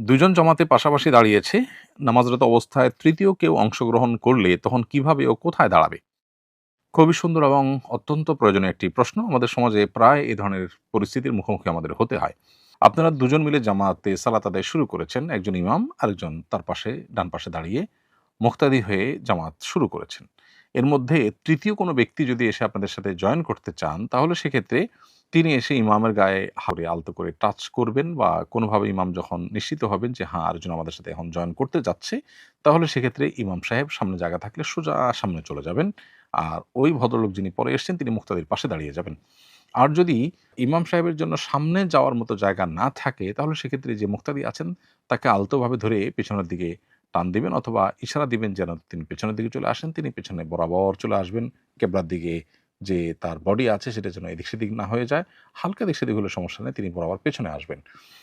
দুজন জামাতে পাশাপাশি দাঁড়িয়েছে। নামাজরত অবস্থায় তৃতীয় কেউ অংশগ্রহণ করলে তখন কিভাবে ও কোথায় দাঁড়াবে? খুবই সুন্দর এবং অত্যন্ত প্রয়োজনীয় একটি প্রশ্ন। আমাদের সমাজে প্রায় এ ধরনের পরিস্থিতির মুখোমুখি আমাদের হতে হয়। আপনারা দুজন মিলে জামাতে সালাত আদায় শুরু করেছেন। একজন ইমাম, আরেকজন তার পাশে ডান পাশে দাঁড়িয়ে মুক্তাদি হয়ে জামাত শুরু করেছেন। এর মধ্যে তৃতীয় কোনো ব্যক্তি যদি এসে আপনাদের সাথে জয়েন করতে চান, তাহলে সেক্ষেত্রে তিনি এসে ইমামের গায়ে হাতে আলতো করে টাচ করবেন বা কোনোভাবে ইমাম যখন নিশ্চিত হবেন যে হ্যাঁ, আরেকজন আমাদের সাথে এখন জয়েন করতে যাচ্ছে, তাহলে সেক্ষেত্রে ইমাম সাহেব সামনে জায়গা থাকলে সোজা সামনে চলে যাবেন। আর ওই ভদ্রলোক যিনি পরে এসছেন তিনি মুক্তাদির পাশে দাঁড়িয়ে যাবেন। আর যদি ইমাম সাহেবের জন্য সামনে যাওয়ার মতো জায়গা না থাকে, তাহলে সেক্ষেত্রে যে মুক্তাদি আছেন তাকে আলতোভাবে ধরে পেছনের দিকে টান দিবেন অথবা ইশারা দিবেন যেন তিনি পেছনের দিকে চলে আসেন। তিনি পেছনে বরাবর চলে আসবেন। কেবলার দিকে যে তার বডি আছে সেটা যেন এদিক সেদিক না হয়ে যায়। হালকা এদিক সেদিক হলে সমস্যা নেই। তিনি বরাবর পেছনে আসবেন।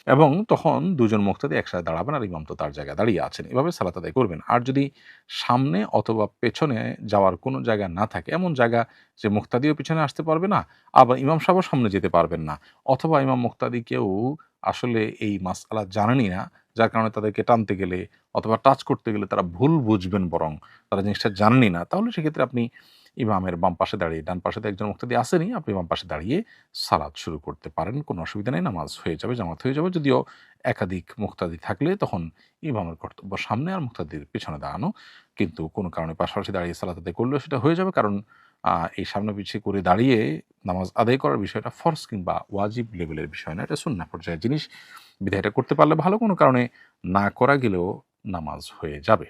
এবং তখন দুজন মুক্তাদি একসাথে দাঁড়াবেন আর ইমাম তো তার জায়গায় দাঁড়িয়ে আছেন। এভাবে সালাত আদায় করবেন। আর যদি সামনে অথবা পেছনে যাওয়ার কোনো জায়গা না থাকে, এমন জায়গা যে মুক্তাদিও পিছনে আসতে পারবে না, আবার ইমাম সাহেবও সামনে যেতে পারবেন না। অথবা ইমাম মুক্তাদি কেউ আসলে এই মাসআলা জানেনই না, যার কারণে তাদেরকে টানতে গেলে অথবা টাচ করতে গেলে তারা ভুল বুঝবেন বরং, তারা জিনিসটা জানেনই না। তাহলে সেক্ষেত্রে আপনি ইমামের বাম পাশে দাঁড়িয়ে, ডান পাশে তো একজন মুক্তাদি আসেনই, আপনি বাম পাশে দাঁড়িয়ে সালাত শুরু করতে পারেন। কোনো অসুবিধা নেই, নামাজ হয়ে যাবে, জামাত হয়ে যাবে। যদিও একাধিক মুক্তাদি থাকলে তখন ইমামের কর্তব্য সামনে আর মুক্তাদির পেছনে দাঁড়ানো। কিন্তু কোনো কারণে পাশাপাশি দাঁড়িয়ে সালাত আদায় করলেও সেটা হয়ে যাবে। কারণ এই সামনাপিছি করে দাঁড়িয়ে নামাজ আদায় করার বিষয়টা ফরজ কিংবা ওয়াজিব লেভেলের বিষয় না। এটা সুন্নাহ পর্যায়ের জিনিস। বিধায় এটা করতে পারলে ভালো, কোনো কারণে না করা গেলেও নামাজ হয়ে যাবে।